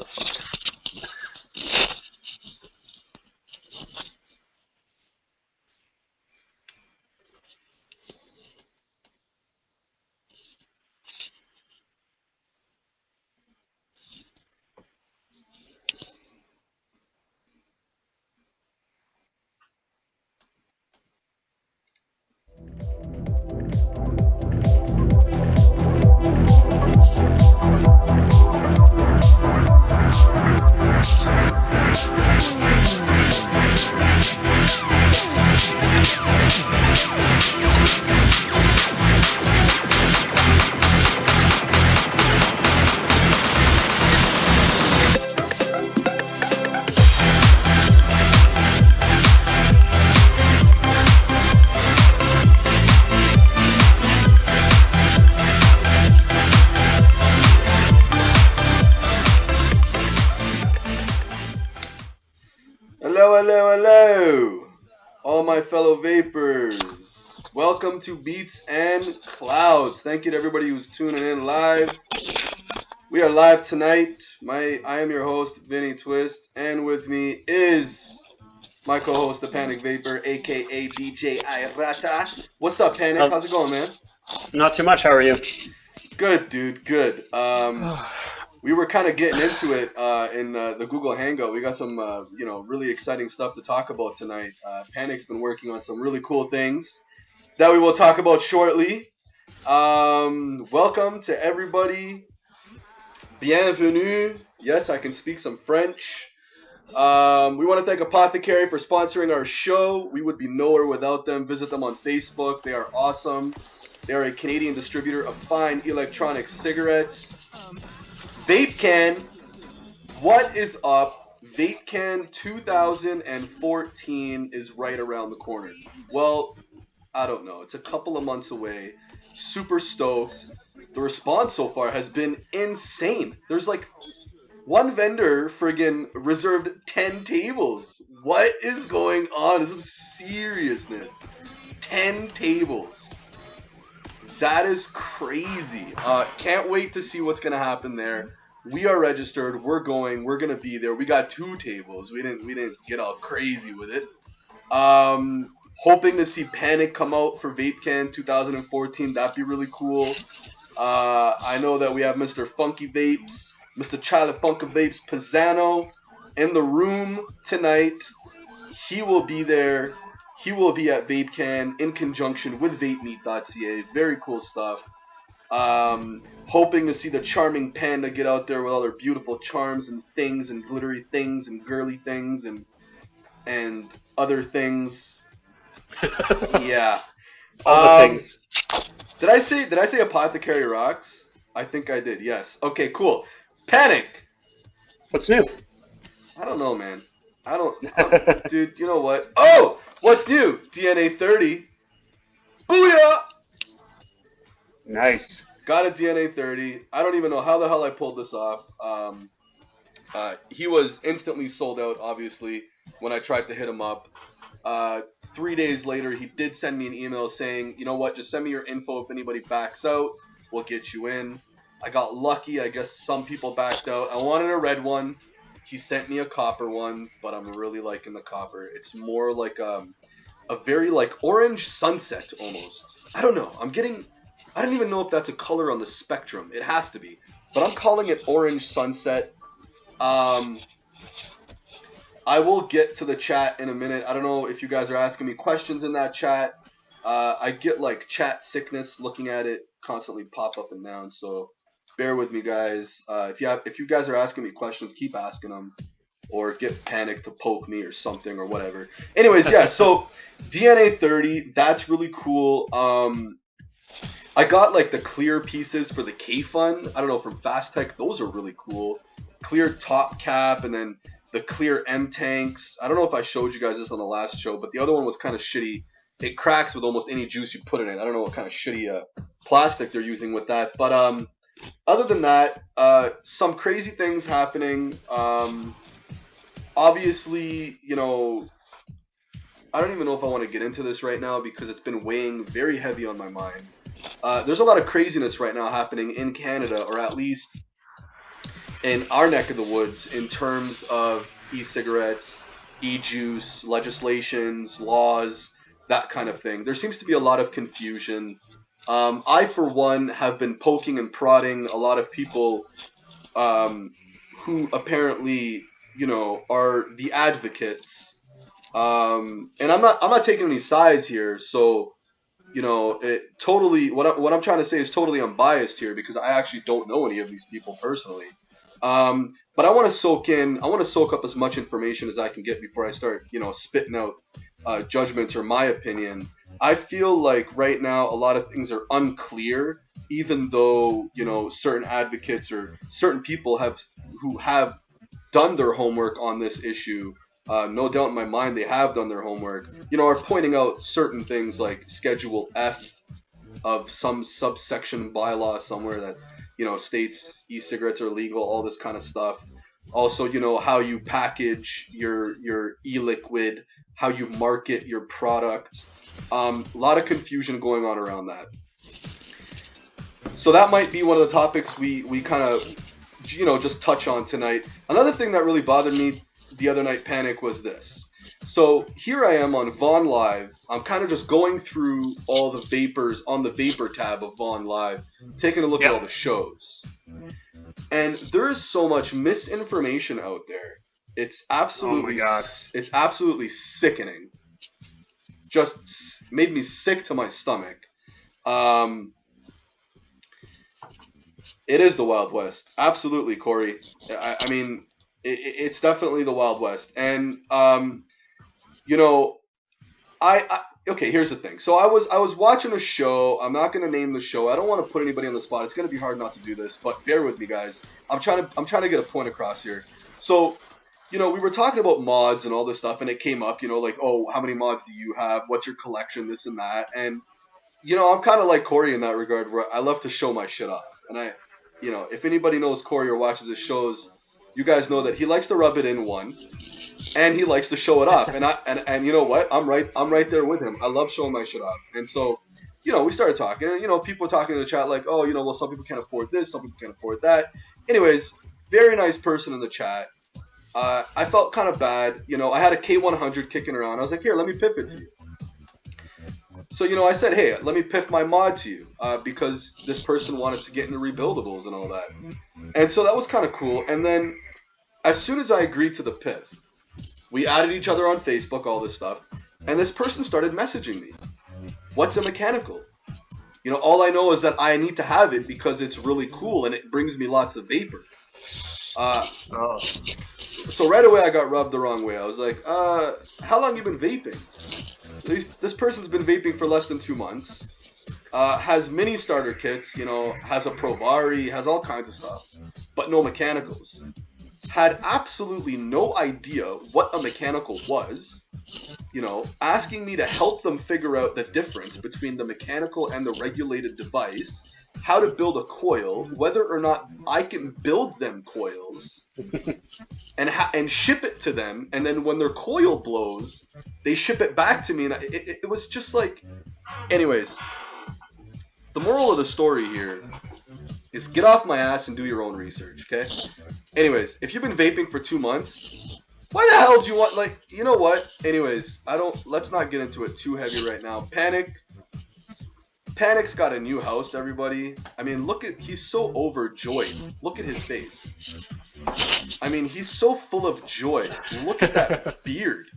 the fuck? Hello, hello, hello, all my fellow vapors. Welcome to Beats and Clouds. Thank you to everybody who's tuning in live. We are live tonight. I am your host, Vinnie Twist, and with me is my co-host, the Panic Vapor, aka DJ Irata. What's up, Panic? How's it going, man? Not too much. How are you? Good, dude. Good. We were kind of getting into it in the Google Hangout. We got some, really exciting stuff to talk about tonight. Panic's been working on some really cool things that we will talk about shortly. Welcome to everybody. Bienvenue. Yes, I can speak some French. We want to thank Apothecary for sponsoring our show. We would be nowhere without them. Visit them on Facebook. They are awesome. They are a Canadian distributor of fine electronic cigarettes. VapeCan, what is up? VapeCan 2014 is right around the corner. Well, I don't know. It's a couple of months away. Super stoked. The response so far has been insane. There's like one vendor friggin' reserved 10 tables. What is going on? Some seriousness. 10 tables. That is crazy. Can't wait to see what's going to happen there. We are registered. We're going. We're going to be there. We got 2 tables. We didn't get all crazy with it. Hoping to see Panic come out for VapeCan 2014. That'd be really cool. I know that we have Mr. Funky Vapes, Mr. Charlie Funky Vapes Pizzano in the room tonight. He will be there. He will be at VapeCan in conjunction with VapeMeet.ca. Very cool stuff. Hoping to see the charming Panda get out there with all her beautiful charms and things and glittery things and girly things and other things. Yeah. All the things. Did I say Apothecary rocks? I think I did. Yes. Okay. Cool. Panic. What's new? I don't know, man. Dude. You know what? Oh, what's new? DNA 30. Booyah! Nice. Got a DNA 30. I don't even know how the hell I pulled this off. He was instantly sold out, obviously, when I tried to hit him up. 3 days later, he did send me an email saying, you know what, just send me your info. If anybody backs out, we'll get you in. I got lucky. I guess some people backed out. I wanted a red one. He sent me a copper one, but I'm really liking the copper. It's more like a very like orange sunset almost. I don't know. I don't even know if that's a color on the spectrum. It has to be. But I'm calling it orange sunset. I will get to the chat in a minute. I don't know if you guys are asking me questions in that chat. I get like chat sickness looking at it constantly pop up and down. So bear with me, guys. If you guys are asking me questions, keep asking them, or get Panic to poke me or something or whatever. Anyways, yeah. So DNA 30, that's really cool. I got like the clear pieces for the K Fun. I don't know, from Fast Tech. Those are really cool. Clear top cap and then the clear M tanks. I don't know if I showed you guys this on the last show, but the other one was kind of shitty. It cracks with almost any juice you put in it. I don't know what kind of shitty plastic they're using with that. But other than that, some crazy things happening. Obviously, you know, I don't even know if I want to get into this right now because it's been weighing very heavy on my mind. There's a lot of craziness right now happening in Canada, or at least in our neck of the woods in terms of e-cigarettes, e-juice, legislations, laws, that kind of thing. There seems to be a lot of confusion. I, for one, have been poking and prodding a lot of people who apparently, are the advocates. And I'm not taking any sides here, so it totally what I'm trying to say is totally unbiased here because I actually don't know any of these people personally. But I want to soak up as much information as I can get before I start, spitting out judgments or my opinion. I feel like right now a lot of things are unclear, even though certain advocates or certain people who have done their homework on this issue. No doubt in my mind they have done their homework. Are pointing out certain things like Schedule F of some subsection bylaw somewhere that states e-cigarettes are legal, all this kind of stuff. Also, how you package your e-liquid, how you market your product. A lot of confusion going on around that. So that might be one of the topics we kind of just touch on tonight. Another thing that really bothered me the other night, Panic, was this. So here I am on Vaughn Live. I'm kind of just going through all the vapors on the vapor tab of Vaughn Live, taking a look at all the shows. And there is so much misinformation out there. It's absolutely, it's absolutely sickening. Just made me sick to my stomach. It is the Wild West. Absolutely, Corey. I mean, it's definitely the Wild West. And, okay, here's the thing. So I was watching a show. I'm not going to name the show. I don't want to put anybody on the spot. It's going to be hard not to do this, but bear with me, guys. I'm trying to get a point across here. So, we were talking about mods and all this stuff, and it came up, like, oh, how many mods do you have? What's your collection? This and that. And, I'm kind of like Corey in that regard, where I love to show my shit off. And if anybody knows Corey or watches his shows, you guys know that he likes to rub it in one, and he likes to show it off. And you know what? I'm right there with him. I love showing my shit off. And so, we started talking, and people were talking in the chat like, oh, well, some people can't afford this, some people can't afford that. Anyways, very nice person in the chat. I felt kind of bad. I had a K100 kicking around. I was like, here, let me pip it to you. So, I said, hey, let me piff my mod to you because this person wanted to get into rebuildables and all that. And so that was kind of cool. And then as soon as I agreed to the piff, we added each other on Facebook, all this stuff. And this person started messaging me. What's a mechanical? All I know is that I need to have it because it's really cool and it brings me lots of vapor. So right away I got rubbed the wrong way. I was like, how long you been vaping? This person's been vaping for less than 2 months, has mini starter kits, has a Provari, has all kinds of stuff, but no mechanicals. Had absolutely no idea what a mechanical was, asking me to help them figure out the difference between the mechanical and the regulated device, how to build a coil, whether or not I can build them coils, and ship it to them, and then when their coil blows, they ship it back to me, and it was just like... Anyways, the moral of the story here is get off my ass and do your own research, okay? Anyways, if you've been vaping for 2 months, why the hell do you want, like, you know what? Anyways, let's not get into it too heavy right now. Panic's got a new house, everybody. I mean, he's so overjoyed. Look at his face. I mean, he's so full of joy. Look at that beard.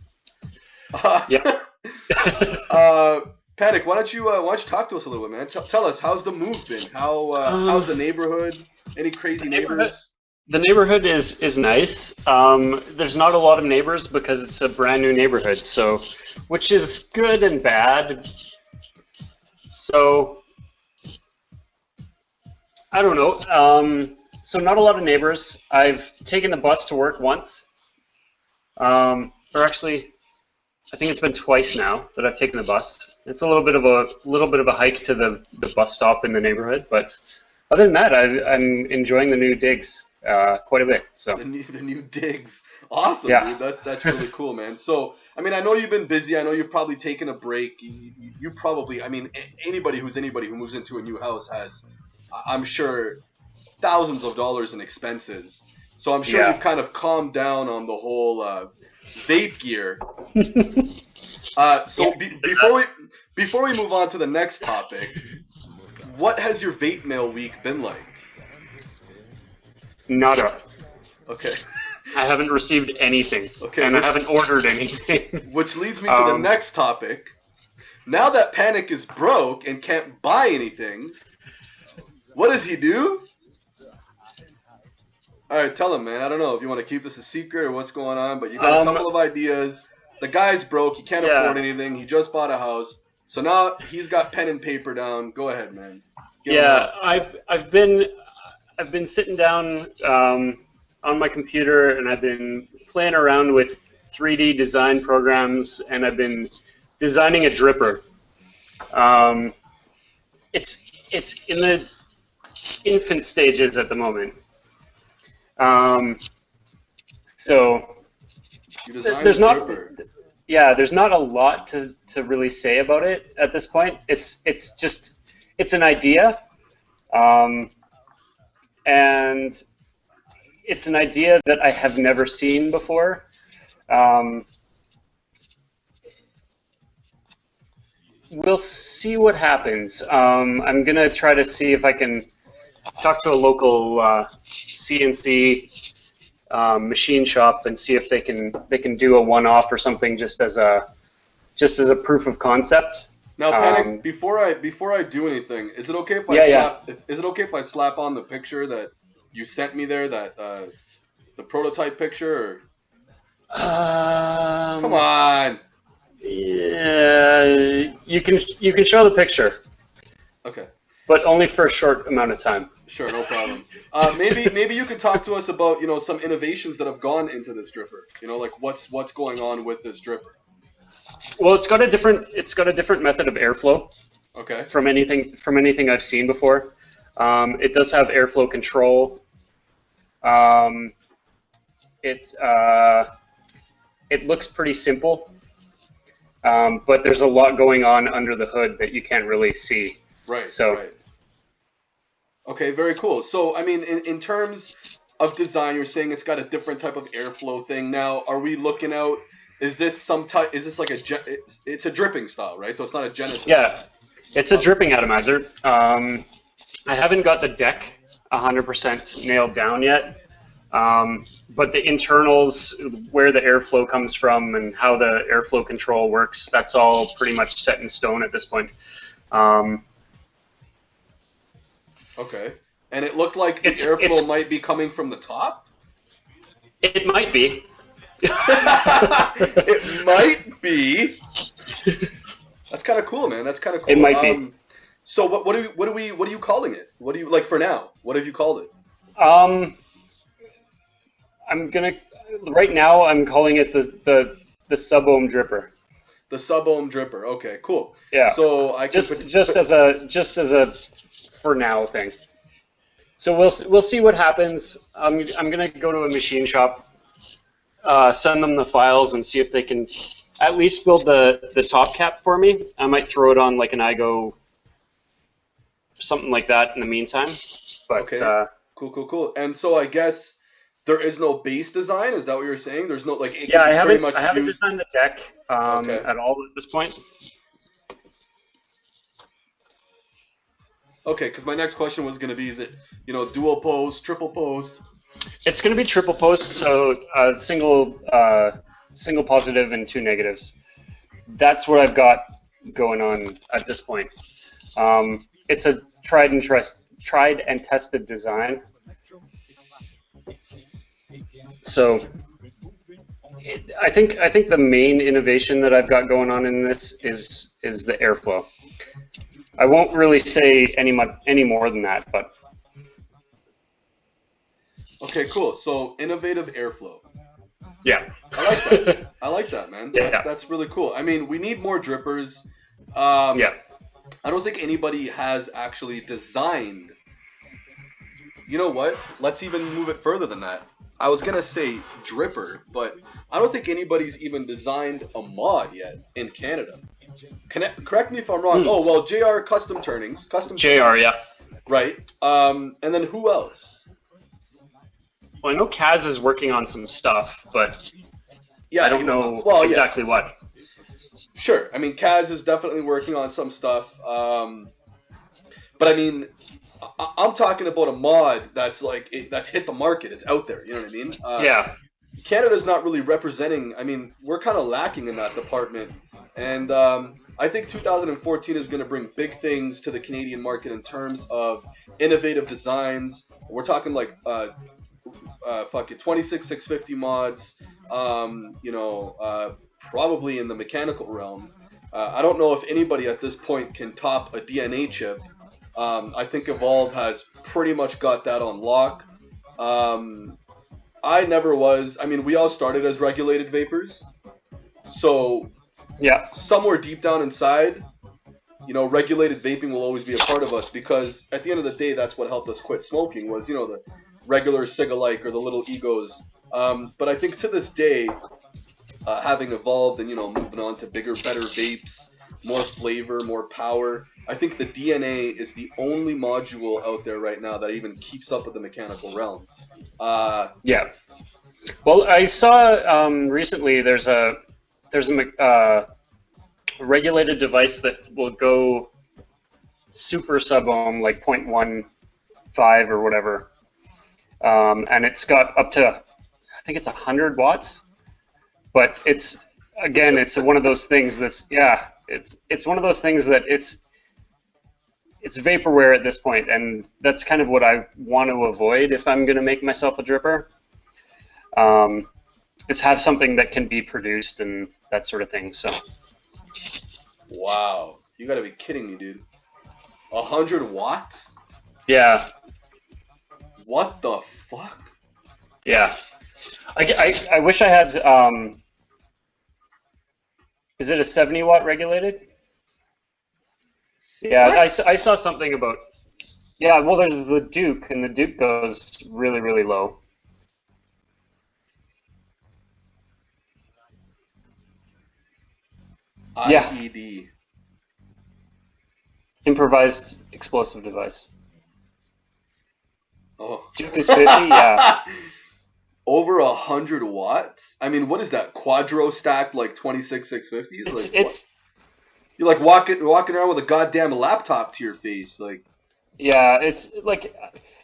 Panic, why don't you talk to us a little bit, man? Tell us, how's the move been? How's the neighborhood? Any crazy neighbors? The neighborhood is nice. There's not a lot of neighbors because it's a brand new neighborhood, so which is good and bad. So I don't know. So not a lot of neighbors. I've taken the bus to work once, or actually, I think it's been twice now that I've taken the bus. It's a little bit of a hike to the bus stop in the neighborhood, but other than that, I'm enjoying the new digs quite a bit. So the new digs, awesome, yeah. Dude. That's really cool, man. So I mean, I know you've been busy. I know you've probably taken a break. You probably, I mean, anybody who moves into a new house has, I'm sure, thousands of dollars in expenses. So I'm sure you've kind of calmed down on the whole vape gear. Before we move on to the next topic, what has your vape mail week been like? Nada. Okay. I haven't received anything, and I haven't ordered anything. Which leads me to the next topic. Now that Panic is broke and can't buy anything, what does he do? All right, tell him, man. I don't know if you want to keep this a secret or what's going on, but you got a couple of ideas. The guy's broke. He can't afford anything. He just bought a house. So now he's got pen and paper down. Go ahead, man. I've been sitting down on my computer, and I've been playing around with 3D design programs, and I've been designing a dripper. It's in the infant stages at the moment. So there's not a lot to really say about it at this point. It's an idea, and it's an idea that I have never seen before. We'll see what happens. I'm gonna try to see if I can talk to a local CNC machine shop and see if they can do a one-off or something just as a proof of concept. Now, Panic, before I do anything, is it okay if is it okay if I slap on the picture that you sent me there, that the prototype picture? Or... Come on. Yeah, you can show the picture. Okay. But only for a short amount of time. Sure, no problem. Maybe you could talk to us about some innovations that have gone into this dripper. Like what's going on with this dripper. Well, it's got a different method of airflow. Okay. From anything I've seen before. It does have airflow control. It looks pretty simple, but there's a lot going on under the hood that you can't really see. Right. So. Right. Okay, very cool. So, I mean, in terms of design, you're saying it's got a different type of airflow thing. Now, are we looking out? Is this like it's a dripping style, right? So it's not a Genesis. Yeah, it's a dripping atomizer. I haven't got the deck 100% nailed down yet, but the internals, where the airflow comes from and how the airflow control works, that's all pretty much set in stone at this point. Okay. And it looked like the airflow might be coming from the top? It might be. It might be. That's kind of cool, man. That's kind of cool. It might be. So what are you calling it? What do you like for now? What have you called it? Right now I'm calling it the sub-ohm dripper. The sub-ohm dripper. Okay, cool. Yeah. So I can just as a for now thing. So we'll see what happens. I'm gonna go to a machine shop, send them the files, and see if they can at least build the top cap for me. I might throw it on like an iGo, something like that in the meantime. But okay. Cool. And so I guess there is no base design. Is that what you're saying? There's no like. I haven't designed the deck at all at this point. Okay, because my next question was going to be, is it, dual post, triple post? It's going to be triple post, so single positive and two negatives. That's what I've got going on at this point. It's a tried and tested design. So I think the main innovation that I've got going on in this is the airflow. I won't really say any more than that, but. Okay, cool. So innovative airflow. Yeah. I like that. I like that, man. Yeah. That's really cool. I mean, we need more drippers. Yeah. I don't think anybody has actually designed. You know what? Let's even move it further than that. I was going to say dripper, but I don't think anybody's even designed a mod yet in Canada. Correct me if I'm wrong. Oh, well, JR Custom Turnings. JR, yeah. Right. And then who else? Well, I know Kaz is working on some stuff, but Yeah, I don't know well, yeah, exactly what. sure. I mean, Kaz is definitely working on some stuff. But I mean, I'm talking about a mod that's like that's hit the market. It's out there. You know what I mean? Yeah, Canada's not really representing. I mean, we're kind of lacking in that department, and I think 2014 is going to bring big things to the Canadian market in terms of innovative designs. We're talking like fucking 26650 mods. You know, probably in the mechanical realm. I don't know if anybody at this point can top a DNA chip. I think Evolve has pretty much got that on lock. I never was. I mean, we all started as regulated vapors, so yeah, somewhere deep down inside, you know, regulated vaping will always be a part of us because at the end of the day, that's what helped us quit smoking was, you know, the regular cig-alike or the little egos. But I think to this day, having evolved and, you know, moving on to bigger, better vapes, more flavor, more power, I think the DNA is the only module out there right now that even keeps up with the mechanical realm. yeah. Well, I saw recently there's a regulated device that will go super sub ohm, like 0.15 or whatever, and it's got up to I think it's 100 watts. But it's again, it's one of those things that's yeah, it's one of those things that it's vaporware at this point, and that's kind of what I want to avoid if I'm going to make myself a dripper. Um, is have something that can be produced and that sort of thing. So Wow, you gotta be kidding me, dude. 100 watts? yeah, What the fuck? yeah. I wish I had. Is it a 70 watt regulated? Yeah, What? I saw something about. Yeah, well, there's the Duke, and the Duke goes really, really low. Yeah, IED. improvised explosive device. Oh. Duke is 50. Yeah, Over 100 watts? I mean, what is that? Quadro stacked like 26 650s? it's Like what? it's You're like walking around with a goddamn laptop to your face. Like yeah, it's like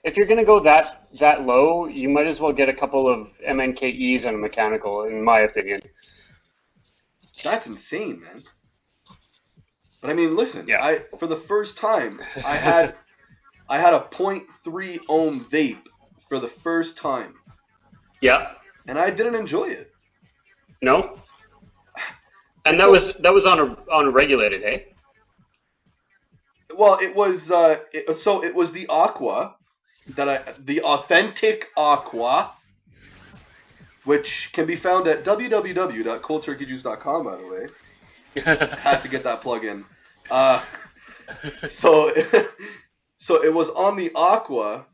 if you're gonna go that low, you might as well get a couple of MNKEs on a mechanical, in my opinion. that's insane, man. But I mean, listen, Yeah. I for the first time I had a point 0.3 ohm vape for the first time, Yeah. and I didn't enjoy it. No. And It that don't. was on a regulated, hey? Well, it was so it was the Aqua the authentic Aqua, which can be found at www.coldturkeyjuice.com. By the way, had to get that plug in. Uh, so so it was on the Aqua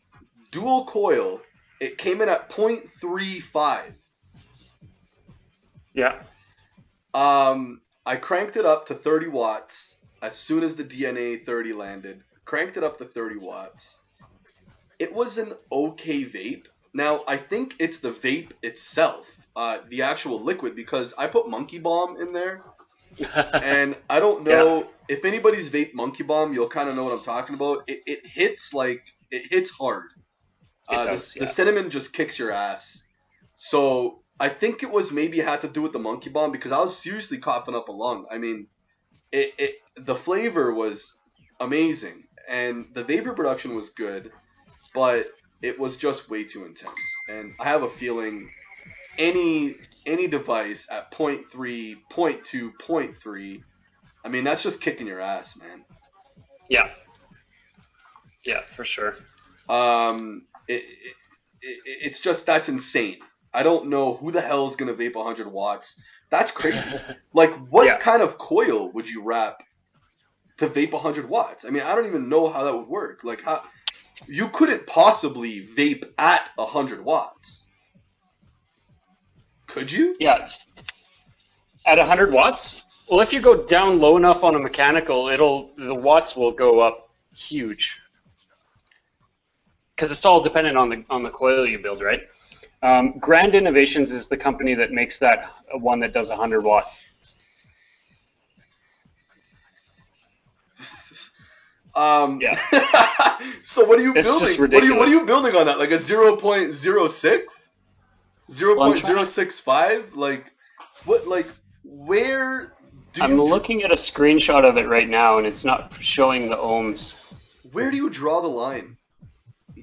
dual coil. It came in at 0.35. Yeah. I cranked it up to 30 watts as soon as the DNA 30 landed. Cranked it up to 30 watts. It was an okay vape. Now, I think it's the vape itself, the actual liquid, because I put Monkey Bomb in there, and I don't Yeah. know if anybody's vape Monkey Bomb, you'll kind of know what I'm talking about. It hits like, it hits hard. It This does. the Yeah. cinnamon just kicks your ass. So I think it was maybe had to do with the Monkey Bomb because I was seriously coughing up a lung. I mean, the flavor was amazing and the vapor production was good, but it was just way too intense. And I have a feeling any device at point 0.3, point 0.2, point 0.3, I mean that's just kicking your ass, man. Yeah. Yeah. For sure. It's just that's insane. I don't know who the hell is gonna vape 100 watts. That's crazy. Like, what Yeah. kind of coil would you wrap to vape 100 watts? I mean, I don't even know how that would work. Like, how you couldn't possibly vape at 100 watts, could you? Yeah. At 100 watts? Well, if you go down low enough on a mechanical, the watts will go up huge because it's all dependent on the coil you build, right? Grand Innovations is the company that makes that one that does 100 watts. Yeah, So what are you it's just building? What are ridiculous. you building on that? Like a 0.06? Well, I'm trying to. 0.065? Like what? Like where do I'm you looking at a screenshot of it right now, and it's not showing the ohms. where do you draw the line?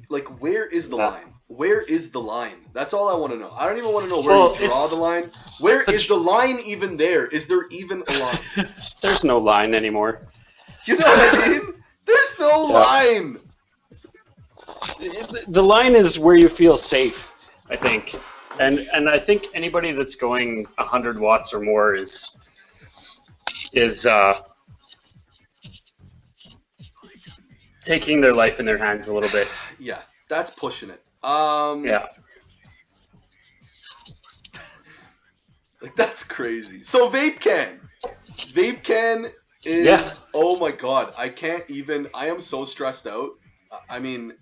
Like where is the Uh, line? Where is the line? That's all I want to know. I don't even want to know where you well, draw it's the line. Where the, is the line even there? Is there even a line? there's no line anymore. You know what I mean? There's no Yeah, line. the line is where you feel safe, I think, and I think anybody that's going 100 watts or more is taking their life in their hands a little bit. Yeah, that's pushing it. Yeah, Like that's crazy. So vape can yeah. is oh my god. I can't even. I am so stressed out. I mean,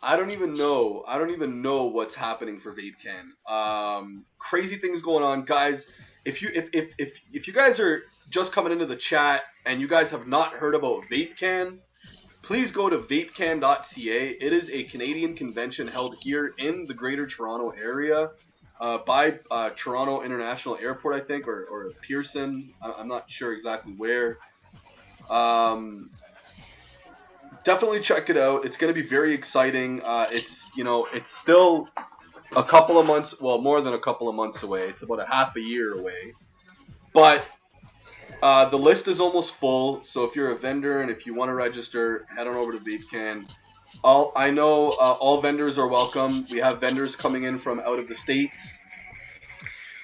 I don't even know. I don't even know what's happening for vape can. Crazy things going on, guys. If you guys are just coming into the chat and you guys have not heard about vape can, please go to vapecan.ca. It is a Canadian convention held here in the Greater Toronto area by Toronto International Airport, I think, or Pearson. I'm not sure exactly where. Um, Definitely check it out. It's going to be very exciting. It's still a couple of months, well, more than a couple of months away. It's about a half a year away. But the list is almost full, so if you're a vendor and if you want to register, head on over to VapeCan. I know all vendors are welcome. We have vendors coming in from out of the states.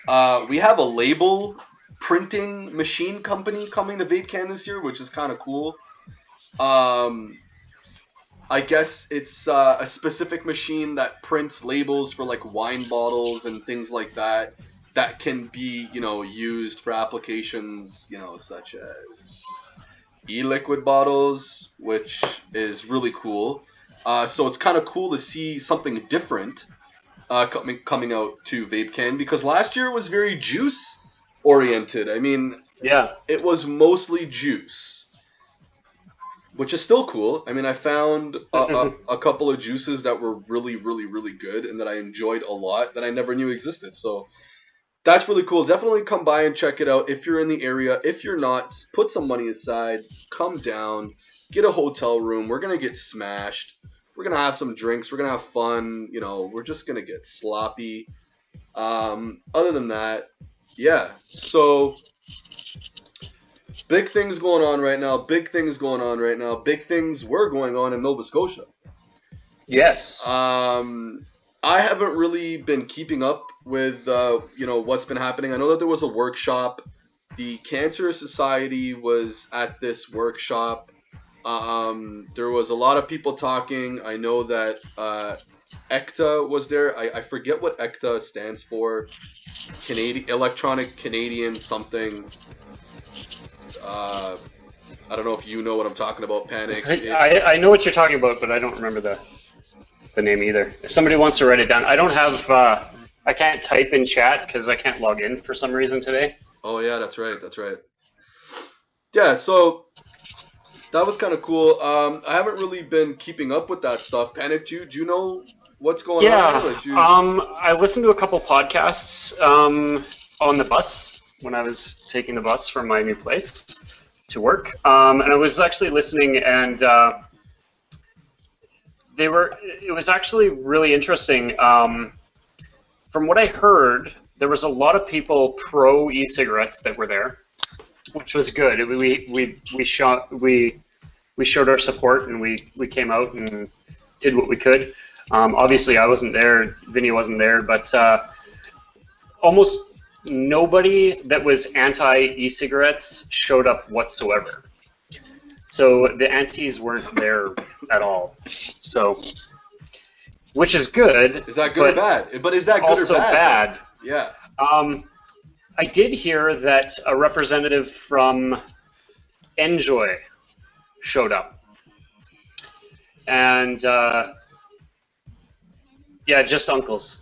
We have a label printing machine company coming to VapeCan this year, which is kind of cool. I guess it's a specific machine that prints labels for like wine bottles and things like that that can be, used for applications, such as e-liquid bottles, which is really cool. So it's kind of cool to see something different coming out to VapeCan because last year was very juice oriented. I mean, Yeah. it was mostly juice, which is still cool. I mean, I found a couple of juices that were really, really, really good and that I enjoyed a lot that I never knew existed. So that's really cool. Definitely come by and check it out if you're in the area. If you're not, put some money aside, come down, get a hotel room. We're going to get smashed. We're going to have some drinks. We're going to have fun. We're just going to get sloppy. Other than that, yeah. So big things going on right now. Big things going on right now. Big things were going on in Nova Scotia. Yes. I haven't really been keeping up with what's been happening. I know that there was a workshop. The Cancer Society was at this workshop. There was a lot of people talking. I know that ECTA was there. I forget what ECTA stands for. Electronic Canadian something. I don't know if you know what I'm talking about, Panic. I know what you're talking about, but I don't remember the name either. If somebody wants to write it down, I don't have. I can't type in chat because I can't log in for some reason today. Oh yeah, that's right. That's right. Yeah, so that was kind of cool. I haven't really been keeping up with that stuff. Panic, do you know what's going on there? Yeah. Like, do you... I listened to a couple podcasts on the bus when I was taking the bus from my new place to work, and I was actually listening, and it was actually really interesting. From what I heard, there was a lot of people pro e-cigarettes that were there, which was good. We showed our support and we came out and did what we could. Obviously, I wasn't there. Vinnie wasn't there, but almost nobody that was anti e-cigarettes showed up whatsoever. So the antis weren't there at all. So, which is good. Is that good or bad? But is that good or bad? Yeah. I did hear that a representative from Enjoy showed up. And, yeah, just uncles.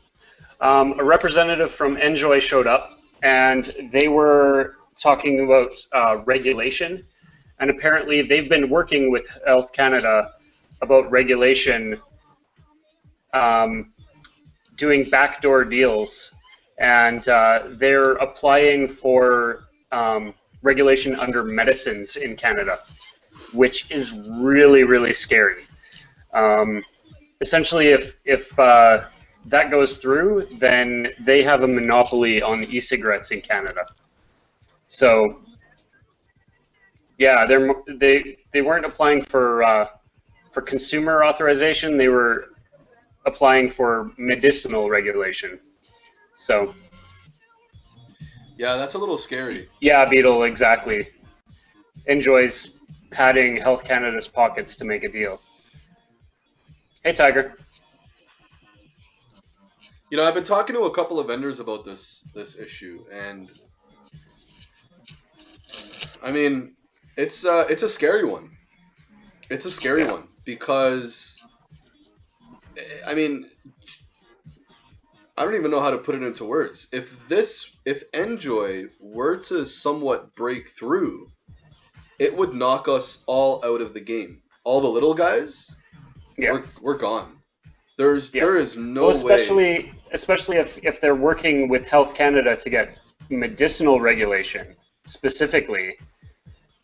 A representative from Enjoy showed up, and they were talking about regulation. And apparently, they've been working with Health Canada about regulation, doing backdoor deals, and they're applying for regulation under medicines in Canada, which is really, really scary. Essentially, if that goes through, then they have a monopoly on e-cigarettes in Canada. So, yeah, they weren't applying for consumer authorization. They were applying for medicinal regulation. So, Yeah, that's a little scary. yeah, Beetle, exactly. Enjoys padding Health Canada's pockets to make a deal. Hey, Tiger. You know, I've been talking to a couple of vendors about this issue, and I mean, it's a scary one. It's a scary Yeah. one because I mean, I don't even know how to put it into words. If Enjoy were to somewhat break through, it would knock us all out of the game. All the little guys, Yeah. we're gone. There is no Well, way. especially if they're working with Health Canada to get medicinal regulation specifically,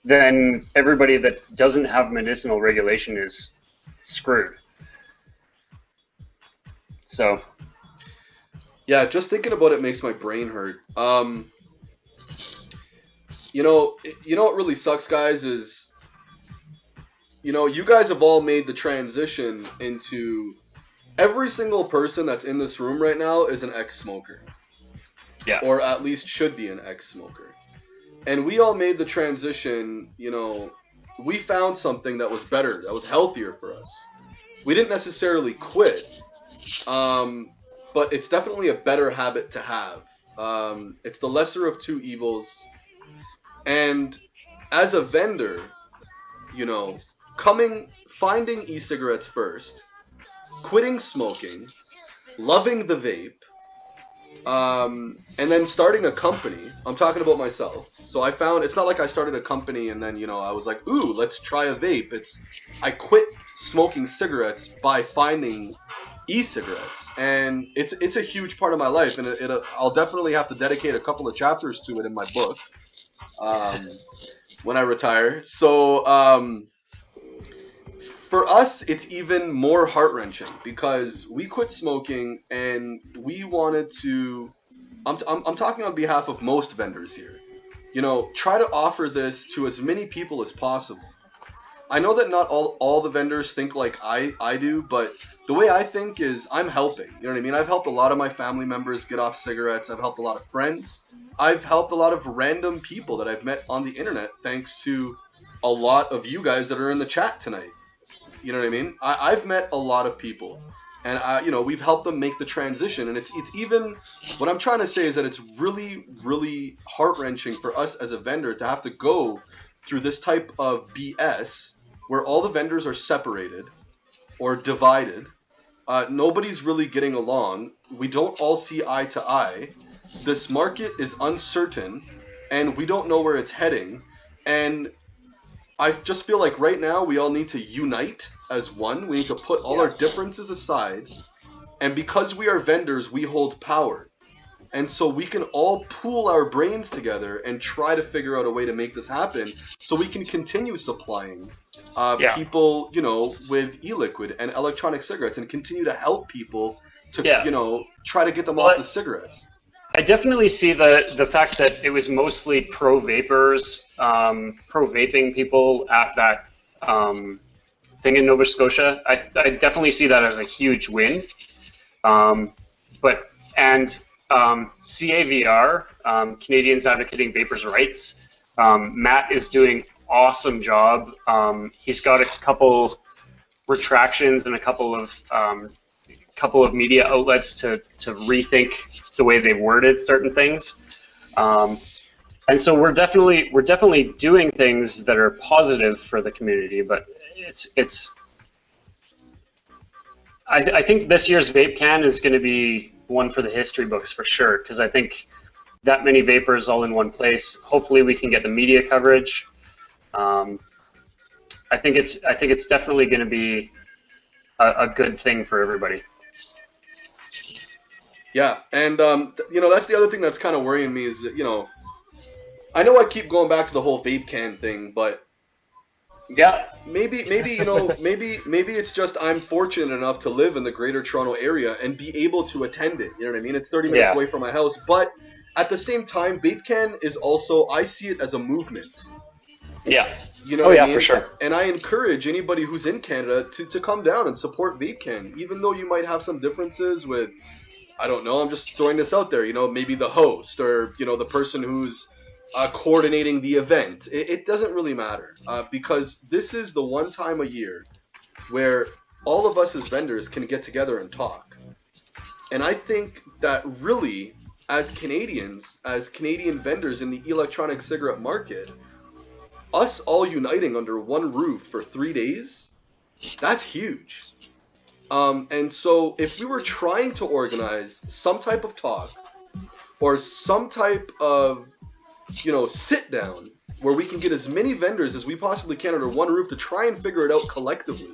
then everybody that doesn't have medicinal regulation is screwed. So, Yeah, just thinking about it makes my brain hurt. You know what really sucks, guys, is you guys have all made the transition into every single person that's in this room right now is an ex-smoker, yeah. or at least should be an ex-smoker. And we all made the transition, we found something that was better, that was healthier for us. We didn't necessarily quit, but it's definitely a better habit to have. It's the lesser of two evils. And as a vendor, finding e-cigarettes first, quitting smoking, loving the vape, and then starting a company. I'm talking about myself. So I found it's not like I started a company and then I was like, ooh, let's try a vape. I quit smoking cigarettes by finding e-cigarettes, and it's a huge part of my life, and I'll definitely have to dedicate a couple of chapters to it in my book when I retire. So for us, it's even more heart-wrenching because we quit smoking and we wanted to. I'm talking on behalf of most vendors here. Try to offer this to as many people as possible. I know that not all the vendors think like I do, but the way I think is I'm helping. You know what I mean? I've helped a lot of my family members get off cigarettes. I've helped a lot of friends. I've helped a lot of random people that I've met on the internet thanks to a lot of you guys that are in the chat tonight. You know what I mean? I've met a lot of people, and we've helped them make the transition. And it's even what I'm trying to say is that it's really, really heart-wrenching for us as a vendor to have to go through this type of BS where all the vendors are separated or divided. Nobody's really getting along. We don't all see eye to eye. This market is uncertain, and we don't know where it's heading. And I just feel like right now we all need to unite as one. We need to put all our differences aside. And because we are vendors, we hold power. And so we can all pool our brains together and try to figure out a way to make this happen so we can continue supplying people, with e-liquid and electronic cigarettes and continue to help people to, try to get them off the cigarettes. I definitely see the fact that it was mostly pro-vapers, pro-vaping people at that thing in Nova Scotia. I definitely see that as a huge win. CAVR, Canadians Advocating Vapors' Rights, Matt is doing awesome job. He's got a couple retractions and a couple of media outlets to rethink the way they worded certain things. And so we're definitely doing things that are positive for the community, but I think this year's VapeCan is going to be one for the history books for sure, because I think that many vapors all in one place. Hopefully, we can get the media coverage. I think it's definitely going to be a good thing for everybody. Yeah, and that's the other thing that's kind of worrying me is that, I know I keep going back to the whole vape can thing, but yeah, maybe it's just I'm fortunate enough to live in the Greater Toronto area and be able to attend it. You know what I mean? It's 30 minutes away from my house, but at the same time, vape can is also, I see it as a movement. Yeah. You know what I mean? For sure. And I encourage anybody who's in Canada to come down and support VapeCan, even though you might have some differences with, I don't know, I'm just throwing this out there, maybe the host or, the person who's coordinating the event. It doesn't really matter because this is the one time a year where all of us as vendors can get together and talk. And I think that really, as Canadians, as Canadian vendors in the electronic cigarette market, us all uniting under one roof for 3 days, that's huge. And so if we were trying to organize some type of talk or some type of, sit down where we can get as many vendors as we possibly can under one roof to try and figure it out collectively,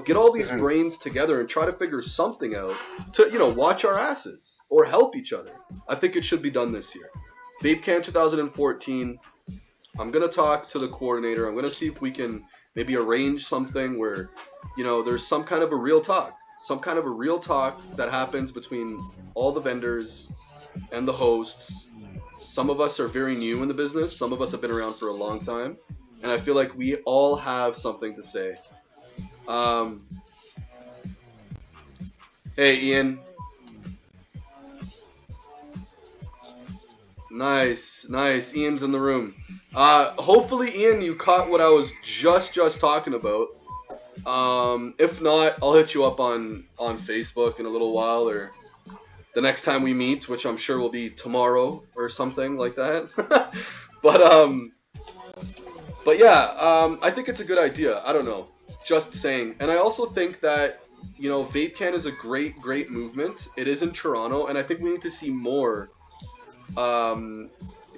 get all these brains together and try to figure something out to, watch our asses or help each other. I think it should be done this year. VapeCan 2014. I'm going to talk to the coordinator. I'm going to see if we can maybe arrange something where, there's some kind of a real talk. Some kind of a real talk that happens between all the vendors and the hosts. Some of us are very new in the business. Some of us have been around for a long time. And I feel like we all have something to say. Hey, Ian. Nice. Ian's in the room. Hopefully, Ian, you caught what I was just talking about. If not, I'll hit you up on Facebook in a little while, or the next time we meet, which I'm sure will be tomorrow or something like that. But yeah, I think it's a good idea. I don't know, just saying. And I also think that VapeCan is a great movement. It is in Toronto, and I think we need to see more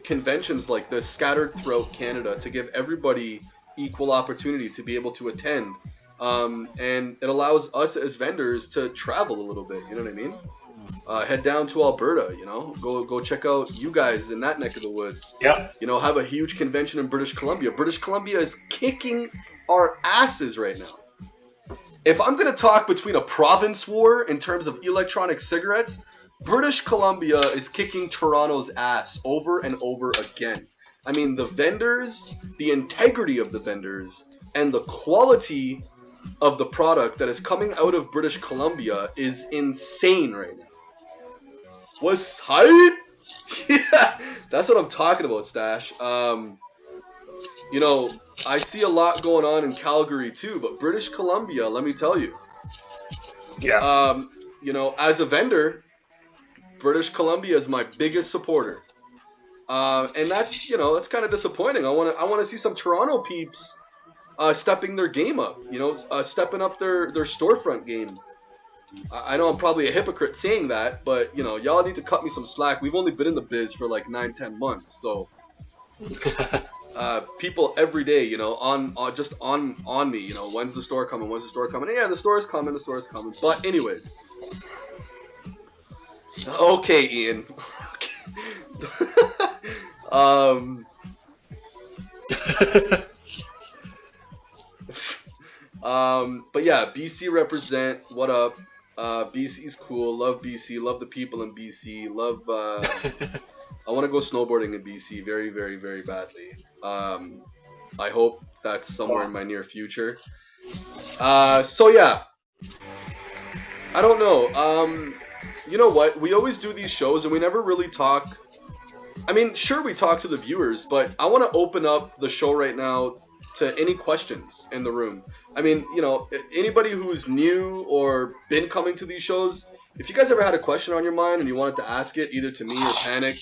conventions like this scattered throughout Canada to give everybody equal opportunity to be able to attend. And it allows us as vendors to travel a little bit, you know what I mean? Head down to Alberta, go check out you guys in that neck of the woods. Yeah. Have a huge convention in British Columbia. British Columbia is kicking our asses right now. If I'm going to talk between a province war in terms of electronic cigarettes, British Columbia is kicking Toronto's ass over and over again. I mean, the vendors, the integrity of the vendors, and the quality of the product that is coming out of British Columbia is insane right now. What's hype? Yeah, that's what I'm talking about, Stash. I see a lot going on in Calgary too, but British Columbia, let me tell you. Yeah. As a vendor, British Columbia is my biggest supporter. And that's, that's kind of disappointing. I want to see some Toronto peeps stepping their game up, stepping up their storefront game. I know I'm probably a hypocrite saying that, but, y'all need to cut me some slack. We've only been in the biz for like 9-10 months, so people every day, just on me, when's the store coming? Yeah, the store is coming. But anyways. Okay, Ian. But yeah, BC represent. What up? BC's cool. Love BC. Love the people in BC. Love. I want to go snowboarding in BC very, very, very badly. I hope that's somewhere in my near future. So yeah. I don't know. You know what? We always do these shows and we never really talk. I mean, sure, we talk to the viewers, but I want to open up the show right now to any questions in the room. I mean, anybody who's new or been coming to these shows, if you guys ever had a question on your mind and you wanted to ask it either to me or Panic,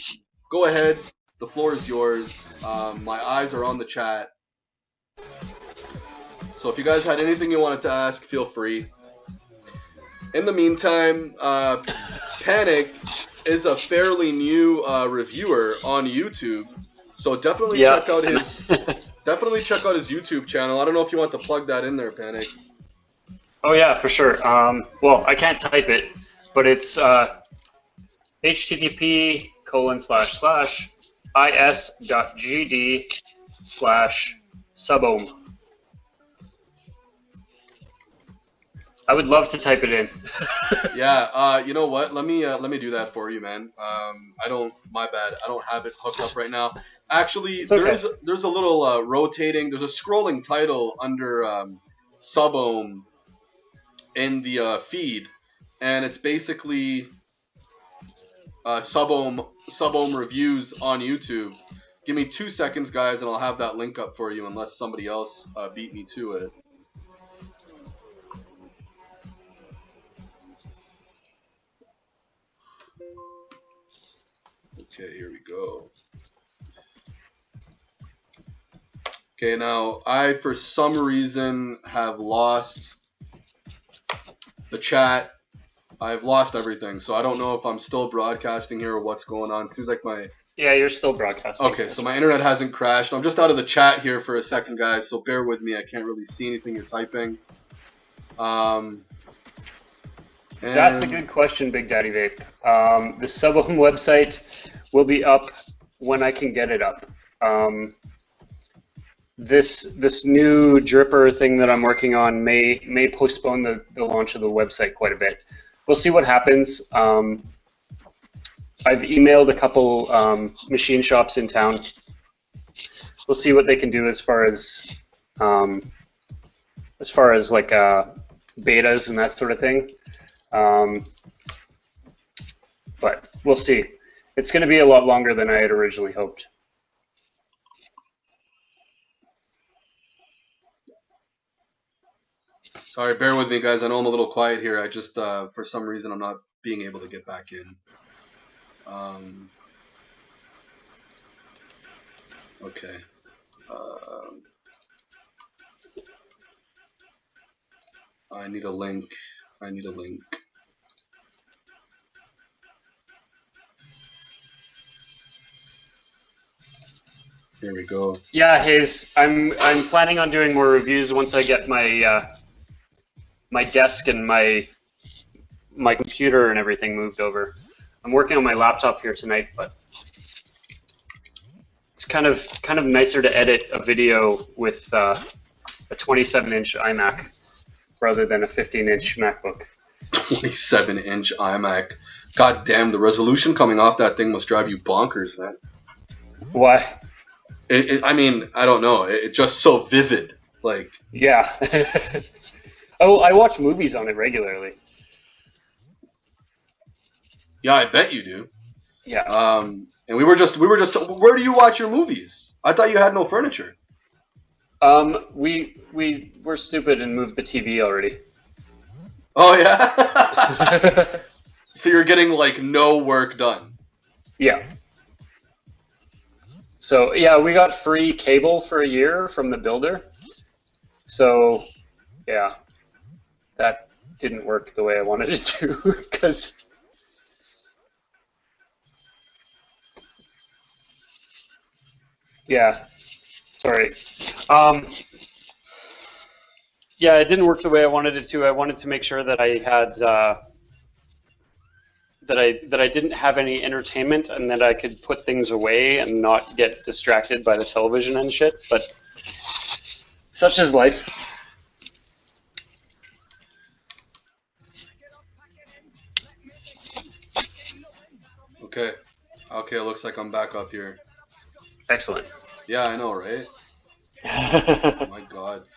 go ahead. The floor is yours. My eyes are on the chat. So if you guys had anything you wanted to ask, feel free. In the meantime, Panic is a fairly new reviewer on YouTube, so definitely Yeah. check out his YouTube channel. I don't know if you want to plug that in there, Panic. Oh yeah, for sure. Well, I can't type it, but it's http://is.gd/subom. I would love to type it in. Yeah, you know what? Let me do that for you, man. My bad. I don't have it hooked up right now. Actually, It's okay. there's a little rotating. There's a scrolling title under Subohm in the feed, and it's basically Subohm reviews on YouTube. Give me 2 seconds, guys, and I'll have that link up for you. Unless somebody else beat me to it. Okay, here we go. Okay, now I, for some reason, have lost the chat. I've lost everything, so I don't know if I'm still broadcasting here or what's going on. Seems like my... Yeah, you're still broadcasting. Okay, so my internet hasn't crashed. I'm just out of the chat here for a second, guys, so bear with me. I can't really see anything you're typing. That's a good question, Big Daddy Vape. The Subhome website will be up when I can get it up. This new dripper thing that I'm working on may postpone the launch of the website quite a bit. We'll see what happens. I've emailed a couple machine shops in town. We'll see what they can do as far as like betas and that sort of thing. But we'll see. It's going to be a lot longer than I had originally hoped. Sorry, bear with me, guys. I know I'm a little quiet here. I just, for some reason, I'm not being able to get back in. Okay. I need a link. Here we go. Yeah, Hayes. I'm planning on doing more reviews once I get my my desk and my computer and everything moved over. I'm working on my laptop here tonight, but it's kind of nicer to edit a video with a 27-inch iMac rather than a 15-inch MacBook. 27-inch iMac. God damn, the resolution coming off that thing must drive you bonkers, man. Why? I mean, I don't know. It's just so vivid. Like. Yeah. Oh, I watch movies on it regularly. Yeah, I bet you do. Yeah. And we were just. Where do you watch your movies? I thought you had no furniture. We were stupid and moved the TV already. Oh yeah. So you're getting like no work done. Yeah. So yeah, we got free cable for a year from the builder. So yeah, that didn't work the way I wanted it to because. Yeah, sorry. Yeah, it didn't work the way I wanted it to. I wanted to make sure that I had that I didn't have any entertainment and that I could put things away and not get distracted by the television and shit. But such is life. Okay. Okay, it looks like I'm back up here. Excellent. Yeah, I know, right? Oh my god.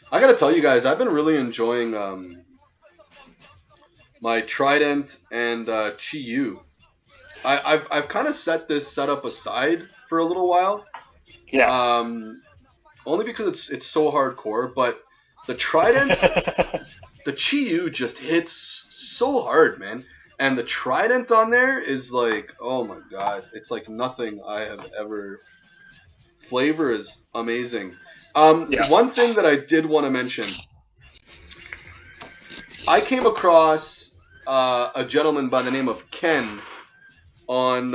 I gotta tell you guys, I've been really enjoying my Trident and Chi Yu. I've kind of set this setup aside for a little while. Yeah. Only because it's so hardcore, but the Trident, the Chi Yu just hits so hard, man. And the Trident on there is like, oh my god, it's like nothing I have ever. Flavor is amazing. Yeah. One thing that I did want to mention, I came across a gentleman by the name of Ken on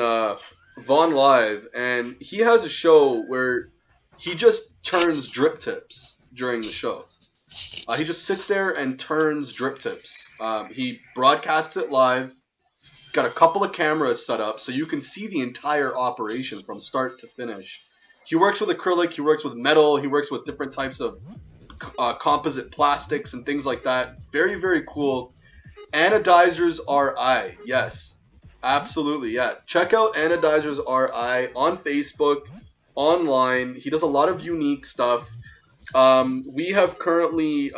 Vaughn Live, and he has a show where he just turns drip tips during the show. He just sits there and turns drip tips. He broadcasts it live. Got a couple of cameras set up so you can see the entire operation from start to finish. He works with acrylic, he works with metal, he works with different types of composite plastics and things like that. Very, very cool. Anodizers RI, yes. Absolutely, yeah. Check out Anodizers RI on Facebook, online. He does a lot of unique stuff. We have currently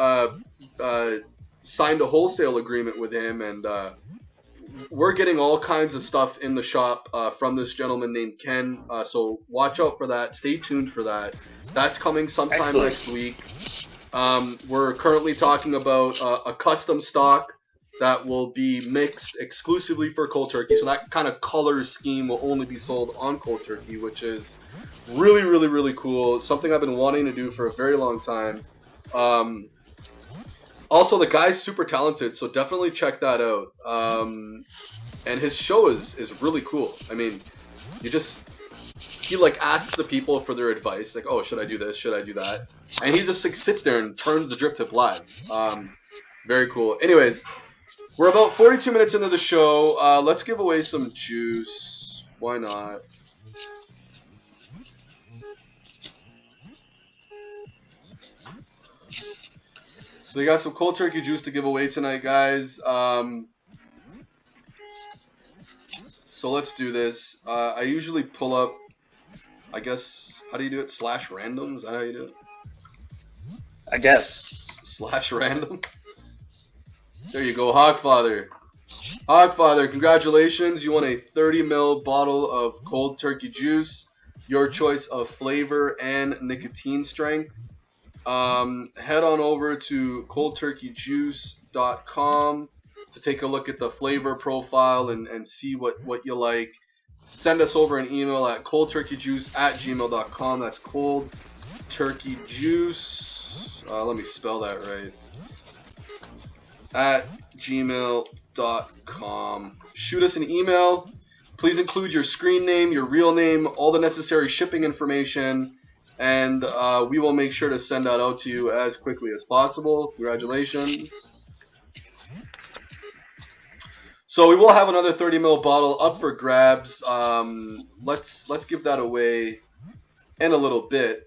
signed a wholesale agreement with him, and we're getting all kinds of stuff in the shop from this gentleman named Ken. So watch out for that. Stay tuned for that. That's coming sometime next week. We're currently talking about a custom stock that will be mixed exclusively for cold turkey. So that kind of color scheme will only be sold on cold turkey, which is really, really, really cool. Something I've been wanting to do for a very long time. Also, the guy's super talented, so definitely check that out. And his show is really cool. I mean, he like asks the people for their advice, like, oh, should I do this? Should I do that? And he just like sits there and turns the drip tip live. Very cool. Anyways, we're about 42 minutes into the show. Let's give away some juice. Why not? So we got some cold turkey juice to give away tonight, guys. So let's do this. I usually pull up, I guess, how do you do it? / random? Is that how you do it? I guess. / random? There you go, Hogfather. Hogfather, congratulations. You won a 30 ml bottle of cold turkey juice. Your choice of flavor and nicotine strength. Head on over to coldturkeyjuice.com to take a look at the flavor profile and see what you like. Send us over an email at coldturkeyjuice@gmail.com. That's coldturkeyjuice. Let me spell that right. @gmail.com. Shoot us an email. Please include your screen name, your real name, all the necessary shipping information, and we will make sure to send that out to you as quickly as possible. Congratulations. So we will have another 30 ml bottle up for grabs. Let's give that away in a little bit.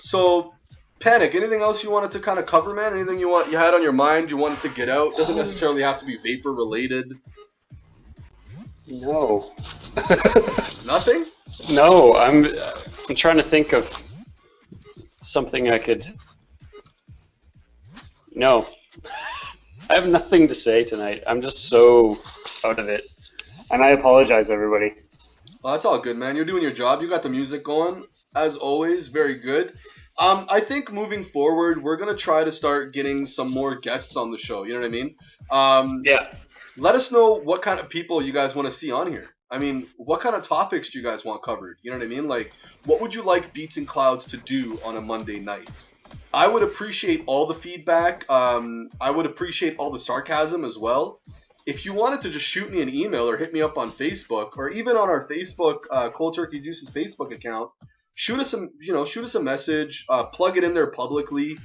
So, Panic, anything else you wanted to kind of cover, man? Anything you had on your mind you wanted to get out? Doesn't necessarily have to be vapor related. No. Nothing? No, I'm trying to think of something I could. No. I have nothing to say tonight. I'm just so out of it. And I apologize, everybody. Well, that's all good, man. You're doing your job. You got the music going. As always, very good. I think moving forward, we're going to try to start getting some more guests on the show. You know what I mean? Yeah. Let us know what kind of people you guys want to see on here. I mean, what kind of topics do you guys want covered? You know what I mean? Like, what would you like Beats and Clouds to do on a Monday night? I would appreciate all the feedback. I would appreciate all the sarcasm as well. If you wanted to just shoot me an email or hit me up on Facebook, or even on our Facebook, Cold Turkey Juice's Facebook account, shoot us a message, plug it in there publicly,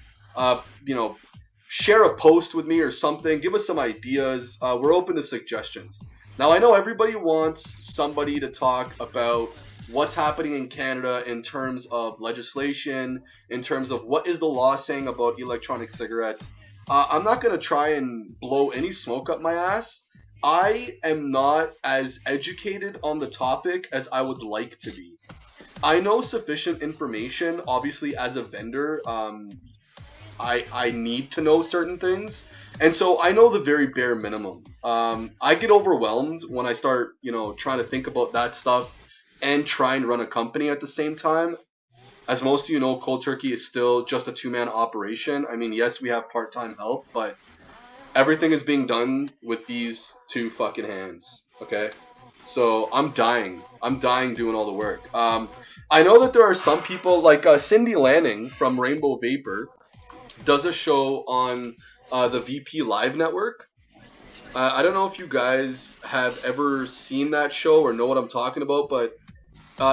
share a post with me or something, give us some ideas. We're open to suggestions. Now, I know everybody wants somebody to talk about what's happening in Canada in terms of legislation, in terms of what is the law saying about electronic cigarettes. I'm not going to try and blow any smoke up my ass. I am not as educated on the topic as I would like to be. I know sufficient information. Obviously, as a vendor, I need to know certain things. And so I know the very bare minimum. I get overwhelmed when I start, trying to think about that stuff and try and run a company at the same time. As most of you know, Cold Turkey is still just a two-man operation. I mean, yes, we have part-time help, but everything is being done with these two fucking hands, okay? So I'm dying. I'm dying doing all the work. I know that there are some people, like Cindy Lanning from Rainbow Vapor, does a show on the VP Live Network. I don't know if you guys have ever seen that show or know what I'm talking about, but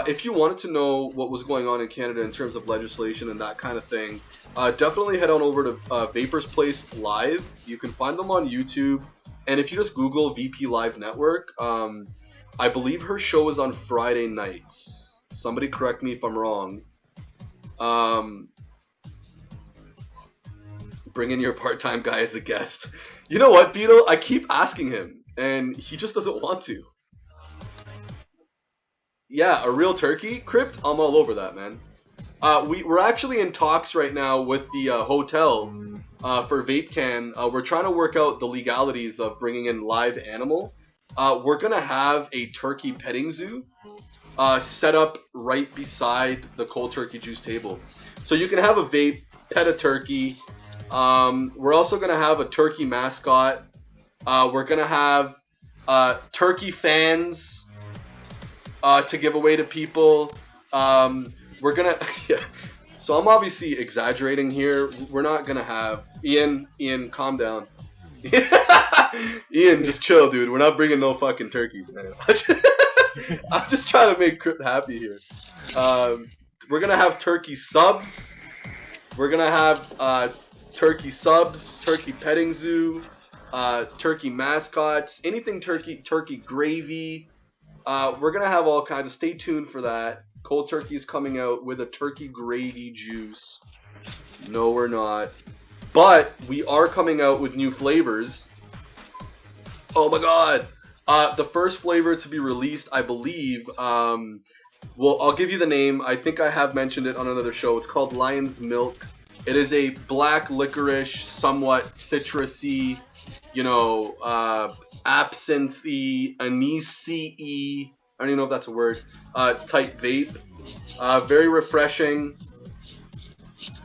if you wanted to know what was going on in Canada in terms of legislation and that kind of thing, definitely head on over to Vapor's Place Live. You can find them on YouTube, and if you just Google VP Live Network, I believe her show is on Friday nights. Somebody correct me if I'm wrong. Bring in your part-time guy as a guest. You know what, Beetle? I keep asking him, and he just doesn't want to. Yeah, a real turkey crypt. I'm all over that, man. We're actually in talks right now with the hotel for VapeCan. We're trying to work out the legalities of bringing in live animal. We're gonna have a turkey petting zoo set up right beside the cold turkey juice table, so you can have a vape, pet a turkey. We're also gonna have a turkey mascot. We're gonna have turkey fans to give away to people. We're gonna yeah. So I'm obviously exaggerating here. We're not gonna have Ian, calm down. Ian, just chill, dude. We're not bringing no fucking turkeys, man. I'm just trying to make Crypt happy here. We're gonna have turkey subs. We're gonna have turkey subs, turkey petting zoo, turkey mascots, anything turkey gravy. We're gonna have all kinds of. Stay tuned for that. Cold turkey is coming out with a turkey gravy juice. No, we're not. But we are coming out with new flavors. Oh my god! The first flavor to be released, I believe. Well, I'll give you the name. I think I have mentioned it on another show. It's called Lion's Milk. It is a black licorice, somewhat citrusy, absinthe, anise-y, I don't even know if that's a word, type vape. Very refreshing.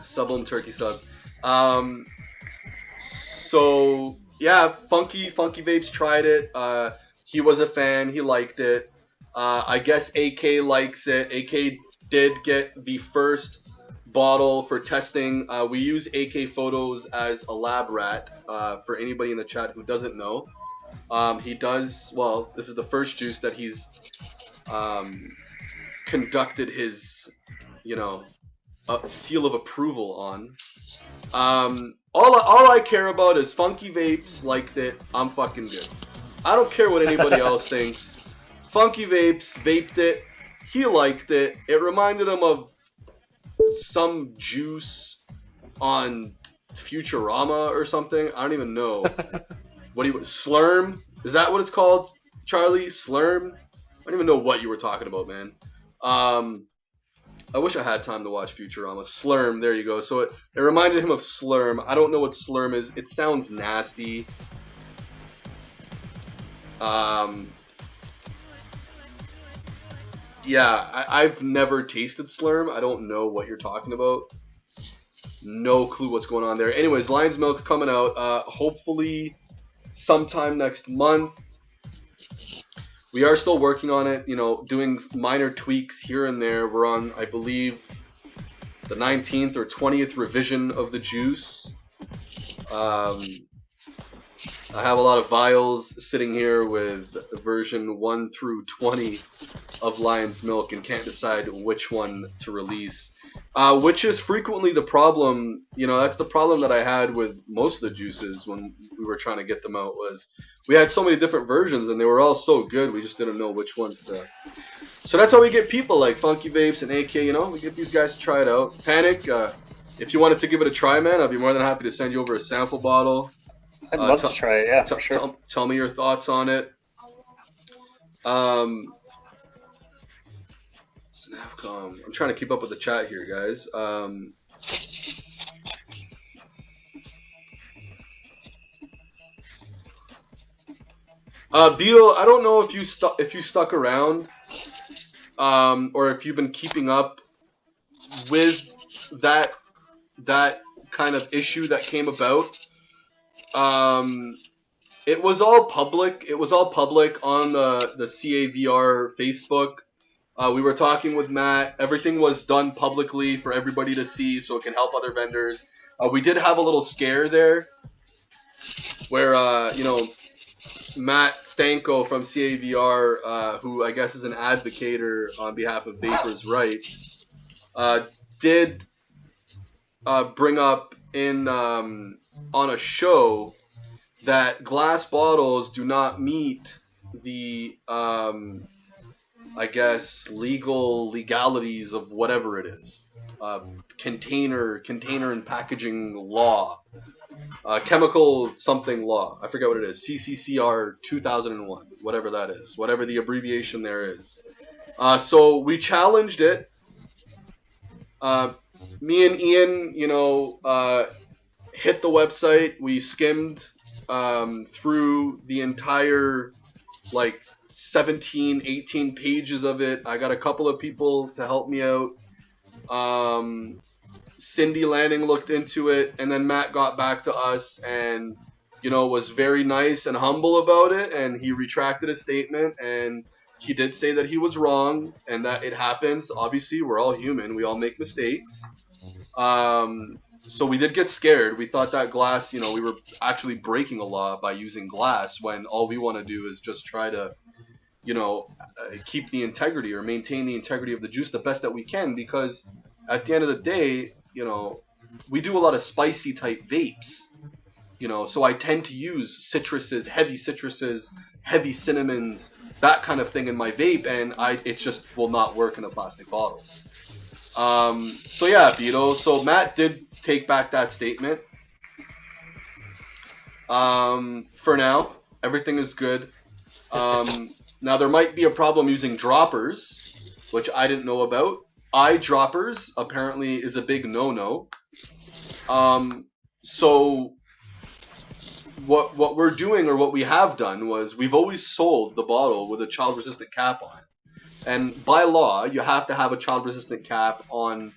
Sublime turkey subs. So yeah, Funky Vapes tried it. He was a fan. He liked it. I guess AK likes it. AK did get the first bottle for testing. We use AK photos as a lab rat. For anybody in the chat who doesn't know, he does. Well, this is the first juice that he's conducted his, seal of approval on. All I care about is Funky Vapes liked it. I'm fucking good. I don't care what anybody else thinks. Funky Vapes vaped it. He liked it. It reminded him of some juice on Futurama or something. I don't even know. Slurm? Is that what it's called, Charlie? Slurm? I don't even know what you were talking about, man. I wish I had time to watch Futurama. Slurm, there you go. So it reminded him of Slurm. I don't know what Slurm is. It sounds nasty. Yeah, I've never tasted Slurm. I don't know what you're talking about. No clue what's going on there. Anyways, Lion's Milk's coming out. Hopefully sometime next month. We are still working on it, doing minor tweaks here and there. We're on, I believe, the 19th or 20th revision of the juice. I have a lot of vials sitting here with version 1 through 20 of Lion's Milk and can't decide which one to release. Which is frequently the problem, that's the problem that I had with most of the juices when we were trying to get them out, was we had so many different versions and they were all so good, we just didn't know which ones to. So that's how we get people like Funky Vapes and AK, we get these guys to try it out. Panic, if you wanted to give it a try, man, I'd be more than happy to send you over a sample bottle. I'd love to try it, yeah, for sure. Tell me your thoughts on it. Snapcom. I'm trying to keep up with the chat here, guys. Beetle, I don't know if you stuck around, or if you've been keeping up with that kind of issue that came about. It was all public. It was all public on the CAVR Facebook. We were talking with Matt. Everything was done publicly for everybody to see, so it can help other vendors. We did have a little scare there, where Matt Stanko from CAVR, who I guess is an advocator on behalf of vapors' rights, did bring up in on a show that glass bottles do not meet the I guess legalities of whatever it is, container and packaging law, chemical something law. I forget what it is. CCCR 2001, whatever that is, whatever the abbreviation there is. So we challenged it. Me and Ian, hit the website. We skimmed through the entire, like, 17, 18 pages of it. I got a couple of people to help me out. Cindy Lanning looked into it, and then Matt got back to us and, was very nice and humble about it, and he retracted his statement, and he did say that he was wrong and that it happens. Obviously, we're all human. We all make mistakes. So we did get scared. We thought that glass, we were actually breaking a law by using glass, when all we want to do is just try to, keep the integrity or maintain the integrity of the juice the best that we can, because at the end of the day, we do a lot of spicy type vapes, so I tend to use citruses, heavy cinnamons, that kind of thing in my vape, and it just will not work in a plastic bottle. So yeah, Beto. So Matt did take back that statement. For now, everything is good. Now there might be a problem using droppers, which I didn't know about. Eyedroppers apparently is a big no-no. So what we're doing, or what we have done, was we've always sold the bottle with a child-resistant cap on it. And by law, you have to have a child-resistant cap on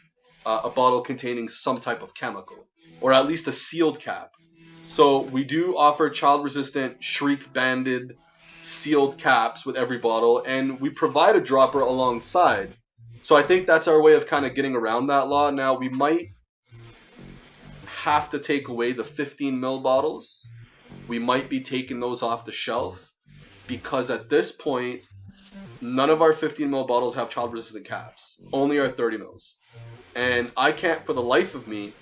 a bottle containing some type of chemical, or at least a sealed cap. So we do offer child-resistant, shriek-banded, sealed caps with every bottle, and we provide a dropper alongside. So I think that's our way of kind of getting around that law. Now, we might have to take away the 15 ml bottles. We might be taking those off the shelf, because at this point, none of our 15 ml bottles have child-resistant caps. Only our 30 mls. And I can't, for the life of me,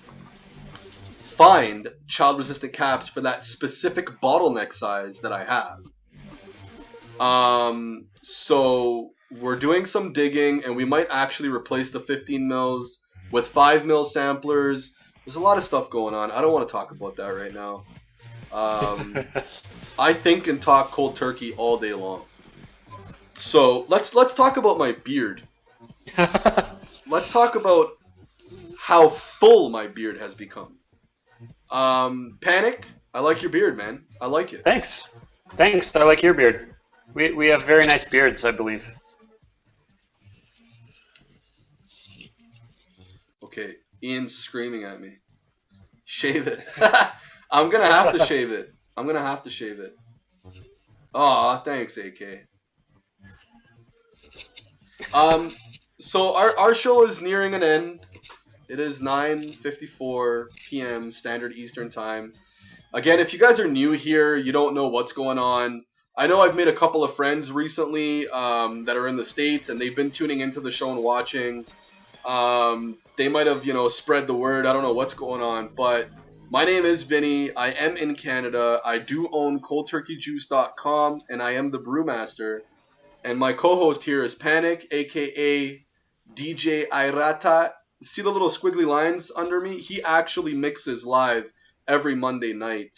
find child-resistant caps for that specific bottleneck size that I have. So we're doing some digging, and we might actually replace the 15 mils with 5 mil samplers. There's a lot of stuff going on. I don't want to talk about that right now. I think and talk cold turkey all day long. So let's talk about my beard. Let's talk about how full my beard has become. Panic, I like your beard, man. I like it. Thanks. I like your beard. We have very nice beards, I believe. Okay, Ian's screaming at me. Shave it. I'm gonna have to shave it. Aw, thanks, AK. So our show is nearing an end. It is 9:54 p.m. Standard Eastern Time. Again, if you guys are new here, you don't know what's going on. I know I've made a couple of friends recently that are in the States, and they've been tuning into the show and watching. They might have, spread the word. I don't know what's going on, but my name is Vinnie. I am in Canada. I do own coldturkeyjuice.com, and I am the brewmaster. And my co-host here is Panic, aka DJ Irata. See the little squiggly lines under me? He actually mixes live every Monday night.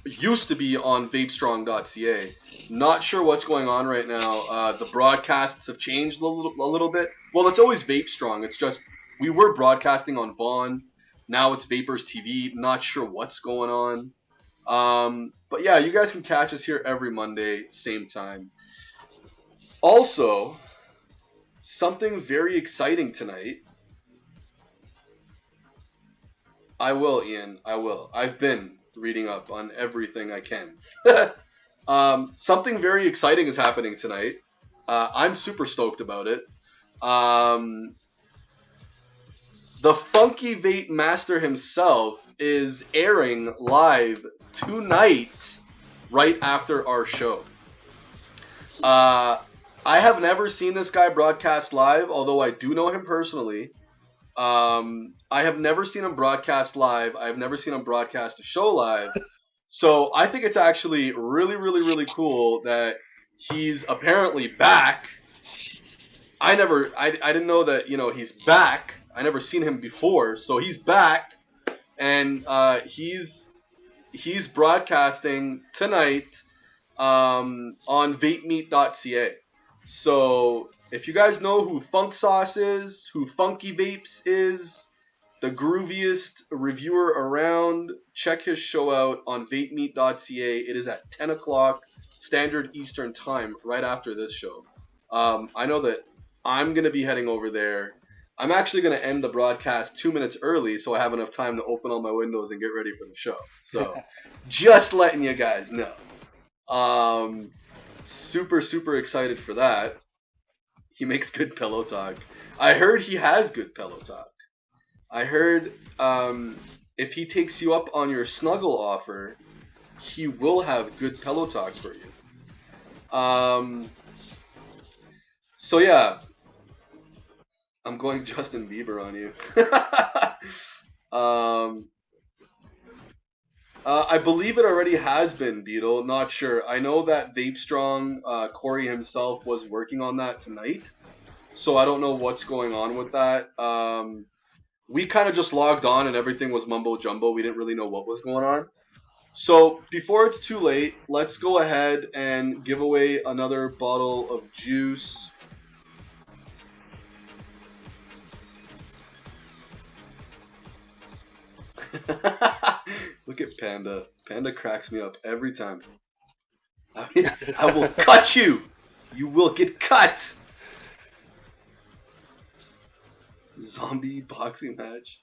Used to be on VapeStrong.ca. Not sure what's going on right now. The broadcasts have changed a little bit. Well, it's always VapeStrong. It's just we were broadcasting on Vaughn. Now it's Vapors TV. Not sure what's going on. But yeah, you guys can catch us here every Monday, same time. Also, something very exciting tonight. I will, Ian. I will. I've been reading up on everything I can. Something very exciting is happening tonight. I'm super stoked about it. the Funky Vape Master himself is airing live tonight, right after our show. I have never seen this guy broadcast live, although I do know him personally. I have never seen him broadcast live. I have never seen him broadcast a show live. So I think it's actually really, really, really cool that he's apparently back. I didn't know that, he's back. I never seen him before, so he's back, and he's broadcasting tonight on vapemeat.ca. So if you guys know who Funk Sauce is, who Funky Vapes is, the grooviest reviewer around, check his show out on vapemeat.ca. It is at 10 o'clock Standard Eastern Time, right after this show. I know that I'm going to be heading over there. I'm actually going to end the broadcast 2 minutes early so I have enough time to open all my windows and get ready for the show. So, just letting you guys know. Super, super excited for that. He makes good pillow talk. I heard he has good pillow talk. I heard if he takes you up on your snuggle offer, he will have good pillow talk for you. So yeah, I'm going Justin Bieber on you. I believe it already has been, Beetle. Not sure. I know that VapeStrong, Corey himself, was working on that tonight. So I don't know what's going on with that. We kind of just logged on and everything was mumbo jumbo. We didn't really know what was going on. So before it's too late, let's go ahead and give away another bottle of juice. Look at Panda. Panda cracks me up every time. I will cut you. You will get cut. Zombie boxing match.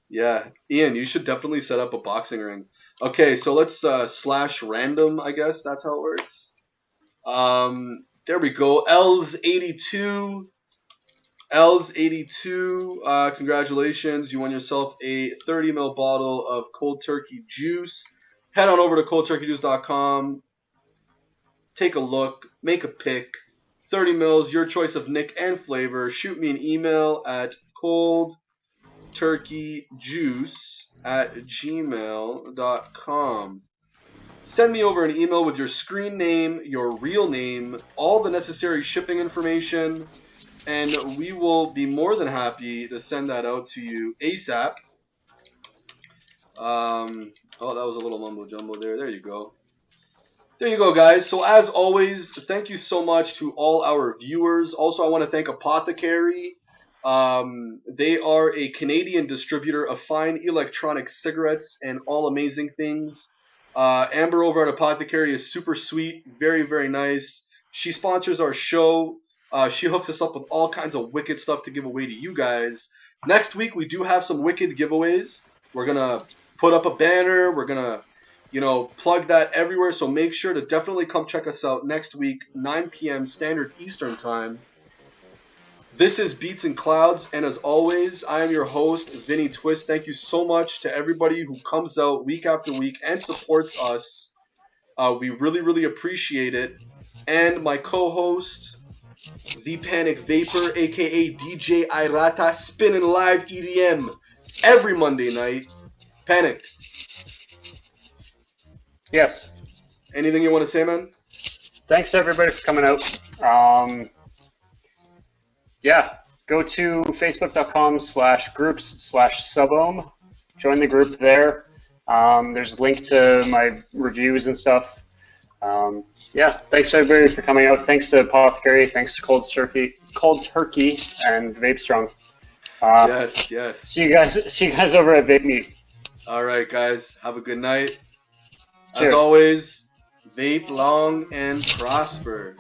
Yeah, Ian, you should definitely set up a boxing ring. Okay, so let's slash random, I guess. That's how it works. There we go. Els82. Els82, congratulations. You won yourself a 30 ml bottle of cold turkey juice. Head on over to coldturkeyjuice.com. Take a look. Make a pick. 30 mils, your choice of nick and flavor. Shoot me an email at coldturkeyjuice@gmail.com. Send me over an email with your screen name, your real name, all the necessary shipping information, and we will be more than happy to send that out to you ASAP. Oh, that was a little mumbo jumbo there. There you go. There you go, guys. So as always, thank you so much to all our viewers. Also, I want to thank Apothecary. They are a Canadian distributor of fine electronic cigarettes and all amazing things. Amber over at Apothecary is super sweet, very, very nice. She sponsors our show. She hooks us up with all kinds of wicked stuff to give away to you guys. Next week, we do have some wicked giveaways. We're going to put up a banner. We're going to, plug that everywhere. So make sure to definitely come check us out next week, 9 p.m. Standard Eastern Time. This is Beats and Clouds. And as always, I am your host, Vinnie Twist. Thank you so much to everybody who comes out week after week and supports us. We really, really appreciate it. And my co-host, The Panic Vapor, a.k.a. DJ Irata, spinning live EDM every Monday night. Panic. Yes. Anything you want to say, man? Thanks, everybody, for coming out. Yeah, go to facebook.com/groups/subohm. Join the group there. There's a link to my reviews and stuff. Yeah, thanks everybody for coming out. Thanks to Apothecary. Thanks to Cold Turkey, and VapeStrong. Yes. See you guys over at Vape Meet. All right, guys. Have a good night. Cheers. As always, vape long and prosper.